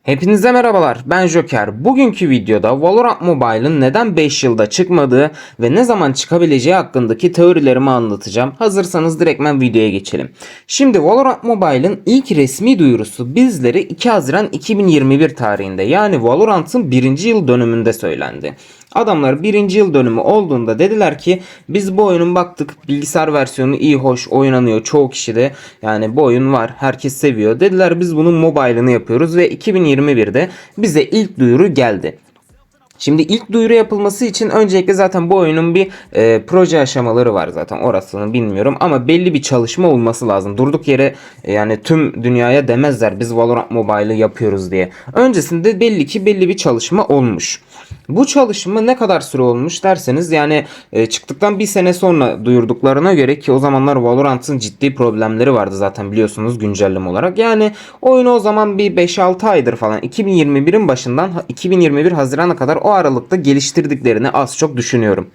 Hepinize merhabalar, ben Joker. Bugünkü videoda Valorant Mobile'ın neden 5 yılda çıkmadığı ve ne zaman çıkabileceği hakkındaki teorilerimi anlatacağım. Hazırsanız direktmen videoya geçelim. Şimdi Valorant Mobile'ın ilk resmi duyurusu bizlere 2 Haziran 2021 tarihinde, yani Valorant'ın 1. yıl dönümünde söylendi. Adamlar 1. yıl dönümü olduğunda dediler ki biz bu oyunun baktık, bilgisayar versiyonu iyi, hoş oynanıyor, çoğu kişi de yani bu oyun var, herkes seviyor dediler, biz bunun mobile'ını yapıyoruz ve 2021'de bize ilk duyuru geldi. Şimdi ilk duyuru yapılması için öncelikle zaten bu oyunun bir proje aşamaları var, zaten orasını bilmiyorum ama belli bir çalışma olması lazım. Durduk yere yani tüm dünyaya demezler biz Valorant Mobile'ı yapıyoruz diye. Öncesinde belli ki belli bir çalışma olmuş. Bu çalışma ne kadar süre olmuş derseniz yani çıktıktan bir sene sonra duyurduklarına göre, ki o zamanlar Valorant'ın ciddi problemleri vardı zaten biliyorsunuz güncelleme olarak. Yani oyunu o zaman bir 5-6 aydır falan 2021'in başından 2021 Haziran'a kadar o aralıkta geliştirdiklerini az çok düşünüyorum.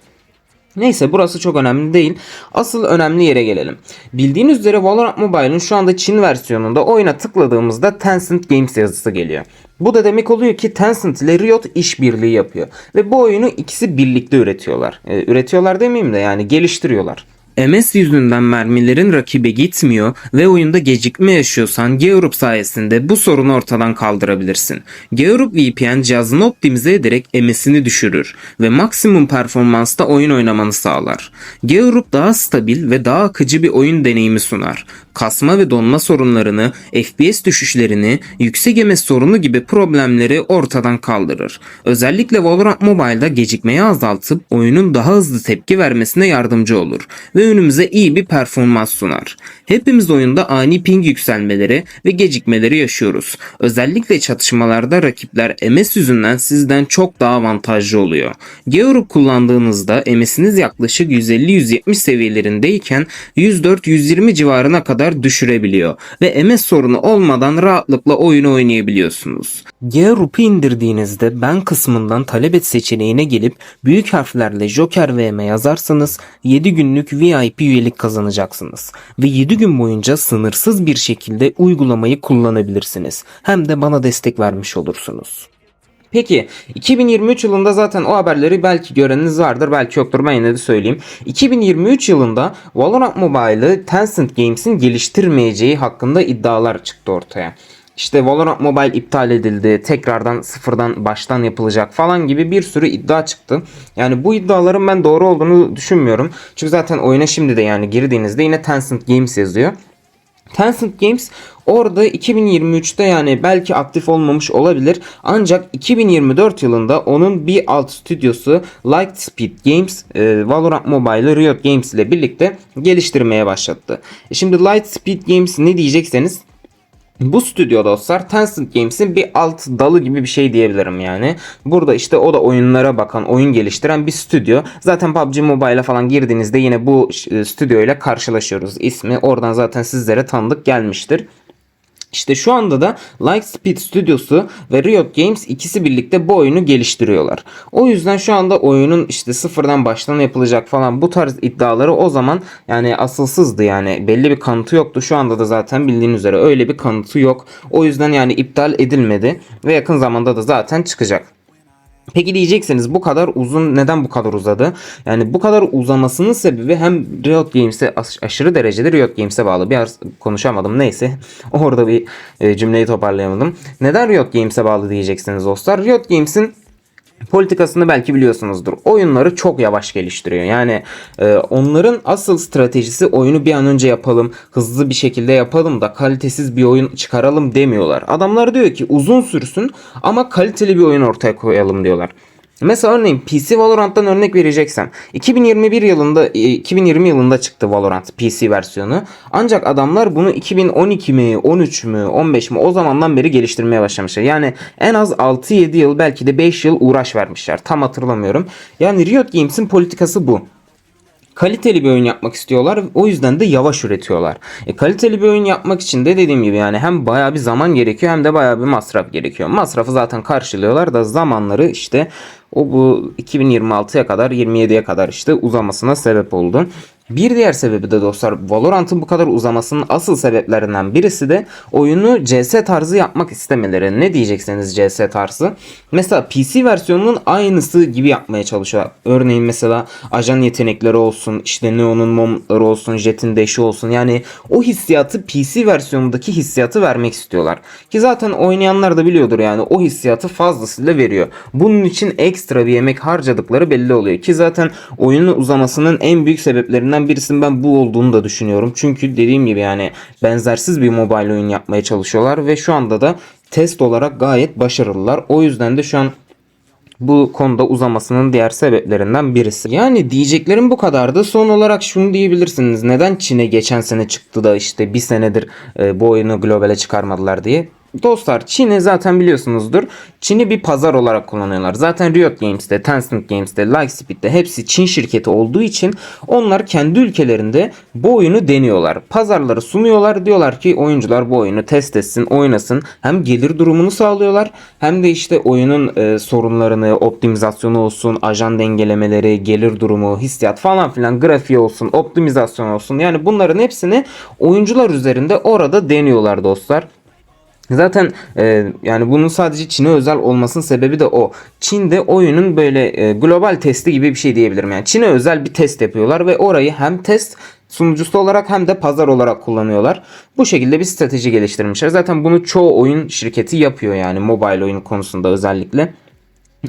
Neyse, burası çok önemli değil. Asıl önemli yere gelelim. Bildiğiniz üzere Valorant Mobile'ın şu anda Çin versiyonunda oyuna tıkladığımızda Tencent Games yazısı geliyor. Bu da demek oluyor ki Tencent ile Riot işbirliği yapıyor. Ve bu oyunu ikisi birlikte üretiyorlar. Üretiyorlar demeyeyim de yani geliştiriyorlar. MS yüzünden mermilerin rakibe gitmiyor ve oyunda gecikme yaşıyorsan G-Europe sayesinde bu sorunu ortadan kaldırabilirsin. G-Europe VPN cihazını optimize ederek MS'ini düşürür ve maksimum performansta oyun oynamanı sağlar. G-Europe daha stabil ve daha akıcı bir oyun deneyimi sunar. Kasma ve donma sorunlarını, FPS düşüşlerini, yüksek MS sorunu gibi problemleri ortadan kaldırır. Özellikle Valorant Mobile'da gecikmeyi azaltıp oyunun daha hızlı tepki vermesine yardımcı olur ve önümüze iyi bir performans sunar. Hepimiz oyunda ani ping yükselmeleri ve gecikmeleri yaşıyoruz. Özellikle çatışmalarda rakipler MS yüzünden sizden çok daha avantajlı oluyor. G-Europe kullandığınızda MS'iniz yaklaşık 150-170 seviyelerindeyken 104-120 civarına kadar düşürebiliyor ve MS sorunu olmadan rahatlıkla oyunu oynayabiliyorsunuz. G-Europe'u indirdiğinizde ben kısmından talep et seçeneğine gelip büyük harflerle Joker VM yazarsanız 7 günlük VIP üyelik kazanacaksınız ve 7 gün boyunca sınırsız bir şekilde uygulamayı kullanabilirsiniz. Hem de bana destek vermiş olursunuz. Peki 2023 yılında zaten o haberleri belki göreniniz vardır, belki yoktur, ben yine de söyleyeyim. 2023 yılında Valorant Mobile'ı Tencent Games'in geliştirmeyeceği hakkında iddialar çıktı ortaya. İşte Valorant Mobile iptal edildi, tekrardan sıfırdan baştan yapılacak falan gibi bir sürü iddia çıktı. Yani bu iddiaların ben doğru olduğunu düşünmüyorum. Çünkü zaten oyuna şimdi de yani girdiğinizde yine Tencent Games yazıyor. Tencent Games orada 2023'te yani belki aktif olmamış olabilir. Ancak 2024 yılında onun bir alt stüdyosu Lightspeed Games Valorant Mobile'ı Riot Games ile birlikte geliştirmeye başlattı. Şimdi Lightspeed Games ne diyecekseniz, bu stüdyo dostlar Tencent Games'in bir alt dalı gibi bir şey diyebilirim yani. Burada işte o da oyunlara bakan, oyun geliştiren bir stüdyo. Zaten PUBG Mobile'a falan girdiğinizde yine bu stüdyo ile karşılaşıyoruz. İsmi oradan zaten sizlere tanıdık gelmiştir. İşte şu anda da Lightspeed Stüdyosu ve Riot Games ikisi birlikte bu oyunu geliştiriyorlar. O yüzden şu anda oyunun işte sıfırdan baştan yapılacak falan bu tarz iddiaları o zaman yani asılsızdı, yani belli bir kanıtı yoktu. Şu anda da zaten bildiğiniz üzere öyle bir kanıtı yok. O yüzden yani iptal edilmedi ve yakın zamanda da zaten çıkacak. Peki diyeceksiniz, bu kadar uzun, neden bu kadar uzadı? Yani bu kadar uzamasının sebebi hem Riot Games'e aşırı derecede Riot Games'e bağlı. Bir konuşamadım, neyse. Orada bir cümleyi toparlayamadım. Neden Riot Games'e bağlı diyeceksiniz dostlar. Riot Games'in politikasını belki biliyorsunuzdur. Oyunları çok yavaş geliştiriyor. Yani onların asıl stratejisi oyunu bir an önce yapalım, hızlı bir şekilde yapalım da kalitesiz bir oyun çıkaralım demiyorlar. Adamlar diyor ki uzun sürsün ama kaliteli bir oyun ortaya koyalım diyorlar. Mesela örneğin PC Valorant'tan örnek vereceksem 2020 yılında çıktı Valorant PC versiyonu. Ancak adamlar bunu 2012 mi, 13 mü, 15 mi o zamandan beri geliştirmeye başlamışlar. Yani en az 6-7 yıl, belki de 5 yıl uğraş vermişler. Tam hatırlamıyorum. Yani Riot Games'in politikası bu. Kaliteli bir oyun yapmak istiyorlar. O yüzden de yavaş üretiyorlar. Kaliteli bir oyun yapmak için de dediğim gibi yani hem bayağı bir zaman gerekiyor hem de bayağı bir masraf gerekiyor. Masrafı zaten karşılıyorlar da zamanları işte o bu 2026'ya kadar 27'ye kadar işte uzamasına sebep oldu. Bir diğer sebebi de dostlar, Valorant'ın bu kadar uzamasının asıl sebeplerinden birisi de oyunu CS tarzı yapmak istemeleri. Ne diyecekseniz CS tarzı. Mesela PC versiyonunun aynısı gibi yapmaya çalışıyorlar. Örneğin mesela ajan yetenekleri olsun, işte Neon'un momları olsun, Jet'in dash'i olsun. Yani o hissiyatı PC versiyonundaki hissiyatı vermek istiyorlar. Ki zaten oynayanlar da biliyordur, yani o hissiyatı fazlasıyla veriyor. Bunun için ekstra bir emek harcadıkları belli oluyor. Ki zaten oyunun uzamasının en büyük sebeplerinden birisinin ben bu olduğunu da düşünüyorum. Çünkü dediğim gibi yani benzersiz bir mobile oyun yapmaya çalışıyorlar ve şu anda da test olarak gayet başarılılar. O yüzden de şu an bu konuda uzamasının diğer sebeplerinden birisi. Yani diyeceklerim bu kadardı. Son olarak şunu diyebilirsiniz. Neden Çin'e geçen sene çıktı da işte bir senedir bu oyunu globale çıkarmadılar diye. Dostlar, Çin'i zaten biliyorsunuzdur. Çin'i bir pazar olarak kullanıyorlar. Zaten Riot Games'te, Tencent Games'te, Lightspeed'de hepsi Çin şirketi olduğu için onlar kendi ülkelerinde bu oyunu deniyorlar. Pazarları sunuyorlar. Diyorlar ki oyuncular bu oyunu test etsin, oynasın. Hem gelir durumunu sağlıyorlar hem de işte oyunun sorunlarını, optimizasyonu olsun, ajan dengelemeleri, gelir durumu, hissiyat falan filan, grafiği olsun, optimizasyon olsun. Yani bunların hepsini oyuncular üzerinde orada deniyorlar dostlar. Zaten yani bunun sadece Çin'e özel olmasının sebebi de o. Çin'de oyunun böyle global testi gibi bir şey diyebilirim. Yani Çin'e özel bir test yapıyorlar ve orayı hem test sunucusu olarak hem de pazar olarak kullanıyorlar. Bu şekilde bir strateji geliştirmişler. Zaten bunu çoğu oyun şirketi yapıyor, yani mobile oyun konusunda özellikle.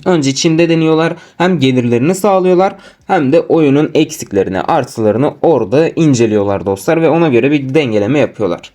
Önce Çin'de deniyorlar. Hem gelirlerini sağlıyorlar hem de oyunun eksiklerini, artılarını orada inceliyorlar dostlar ve ona göre bir dengeleme yapıyorlar.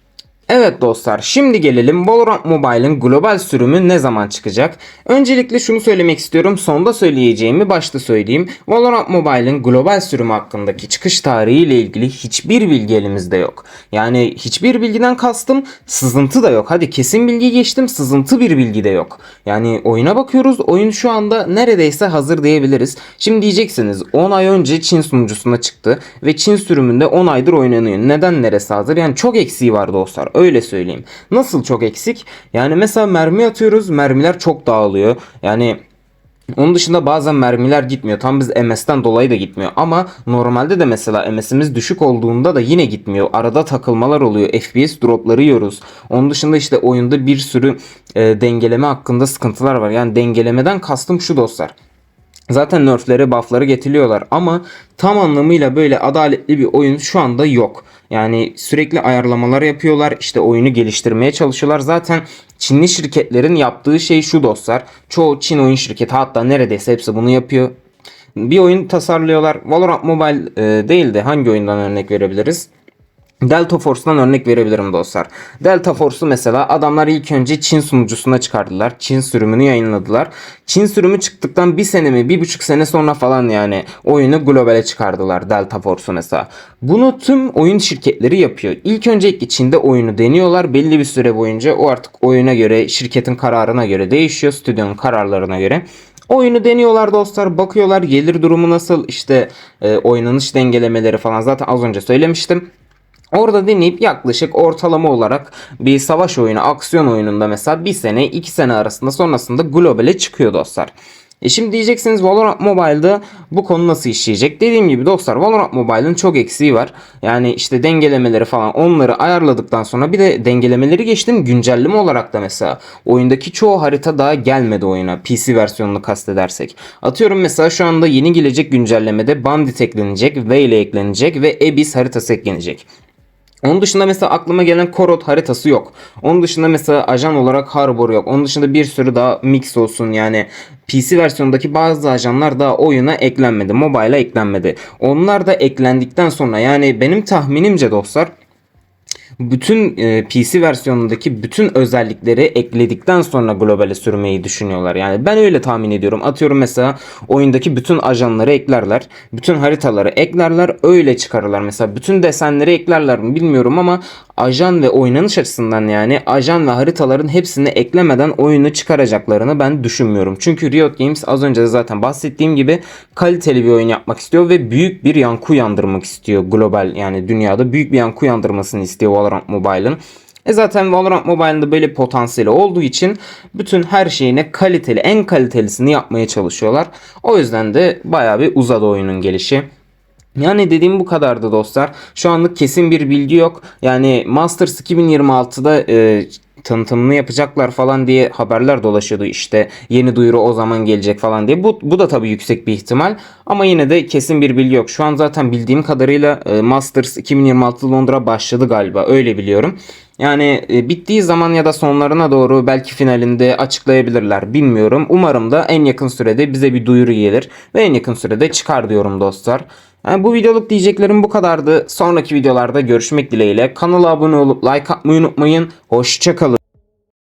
Evet dostlar, şimdi gelelim Valorant Mobile'ın global sürümü ne zaman çıkacak? Öncelikle şunu söylemek istiyorum, sonda söyleyeceğimi başta söyleyeyim. Valorant Mobile'ın global sürümü hakkındaki çıkış tarihi ile ilgili hiçbir bilgi elimizde yok. Yani hiçbir bilgiden kastım sızıntı da yok. Hadi kesin bilgi geçtim, sızıntı bir bilgi de yok. Yani oyuna bakıyoruz, oyun şu anda neredeyse hazır diyebiliriz. Şimdi diyeceksiniz 10 ay önce Çin sunucusuna çıktı ve Çin sürümünde 10 aydır oynanıyor. Neden neresi hazır? Yani çok eksiği var dostlar. Öyle söyleyeyim. Nasıl çok eksik? Yani mesela mermi atıyoruz. Mermiler çok dağılıyor. Yani onun dışında bazen mermiler gitmiyor. Tam biz MS'ten dolayı da gitmiyor. Ama normalde de mesela MS'imiz düşük olduğunda da yine gitmiyor. Arada takılmalar oluyor. FPS dropları yiyoruz. Onun dışında işte oyunda bir sürü dengeleme hakkında sıkıntılar var. Yani dengelemeden kastım şu dostlar. Zaten nerfleri, buff'ları getiriyorlar ama tam anlamıyla böyle adaletli bir oyun şu anda yok. Yani sürekli ayarlamalar yapıyorlar, işte oyunu geliştirmeye çalışıyorlar. Zaten Çinli şirketlerin yaptığı şey şu dostlar. Çoğu Çin oyun şirketi, hatta neredeyse hepsi bunu yapıyor. Bir oyun tasarlıyorlar. Valorant Mobile değil de hangi oyundan örnek verebiliriz? Delta Force'dan örnek verebilirim dostlar. Delta Force'u mesela adamlar ilk önce Çin sunucusuna çıkardılar. Çin sürümünü yayınladılar. Çin sürümü çıktıktan bir sene mi, 1,5 sene sonra falan yani oyunu globale çıkardılar Delta Force'u mesela. Bunu tüm oyun şirketleri yapıyor. İlk öncelikle Çin'de oyunu deniyorlar. Belli bir süre boyunca o artık oyuna göre, şirketin kararına göre değişiyor. Stüdyonun kararlarına göre. Oyunu deniyorlar dostlar, bakıyorlar gelir durumu nasıl, işte oynanış dengelemeleri falan zaten az önce söylemiştim. Orada deneyip yaklaşık ortalama olarak bir savaş oyunu, aksiyon oyununda mesela 1 sene 2 sene arasında sonrasında globale çıkıyor dostlar. Şimdi diyeceksiniz Valorant Mobile'da bu konu nasıl işleyecek? Dediğim gibi dostlar, Valorant Mobile'ın çok eksiği var. Yani işte dengelemeleri falan, onları ayarladıktan sonra bir de dengelemeleri geçtim, güncelleme olarak da mesela oyundaki çoğu harita daha gelmedi oyuna, PC versiyonunu kastedersek. Atıyorum mesela şu anda yeni gelecek güncellemede Bandit eklenecek, Veil eklenecek ve Abyss haritası eklenecek. Onun dışında mesela aklıma gelen Korot haritası yok. Onun dışında mesela ajan olarak Harbor yok. Onun dışında bir sürü daha mix olsun, yani PC versiyonundaki bazı ajanlar daha oyuna eklenmedi. Mobile'a eklenmedi. Onlar da eklendikten sonra, yani benim tahminimce dostlar, bütün PC versiyonundaki bütün özellikleri ekledikten sonra globale sürmeyi düşünüyorlar. Yani ben öyle tahmin ediyorum. Atıyorum mesela oyundaki bütün ajanları eklerler. Bütün haritaları eklerler. Öyle çıkarırlar. Mesela bütün desenleri eklerler mi bilmiyorum ama ajan ve oynanış açısından, yani ajan ve haritaların hepsini eklemeden oyunu çıkaracaklarını ben düşünmüyorum. Çünkü Riot Games az önce de zaten bahsettiğim gibi kaliteli bir oyun yapmak istiyor ve büyük bir yankı uyandırmak istiyor global, yani dünyada büyük bir yankı uyandırmasını istiyor Valorant Mobile'ın. Zaten Valorant Mobile'ın da böyle potansiyeli olduğu için bütün her şeyine kaliteli, en kalitelisini yapmaya çalışıyorlar. O yüzden de bayağı bir uzadı oyunun gelişi. Yani dediğim bu kadardı dostlar. Şu anlık kesin bir bilgi yok. Yani Masters 2026'da tanıtımını yapacaklar falan diye haberler dolaşıyordu, işte yeni duyuru o zaman gelecek falan diye. Bu da tabii yüksek bir ihtimal ama yine de kesin bir bilgi yok. Şu an zaten bildiğim kadarıyla Masters 2026 Londra başladı galiba, öyle biliyorum. Yani bittiği zaman ya da sonlarına doğru belki finalinde açıklayabilirler, bilmiyorum. Umarım da en yakın sürede bize bir duyuru gelir ve en yakın sürede çıkar diyorum dostlar. Yani bu videoluk diyeceklerim bu kadardı. Sonraki videolarda görüşmek dileğiyle. Kanala abone olup like atmayı unutmayın. Hoşça kalın.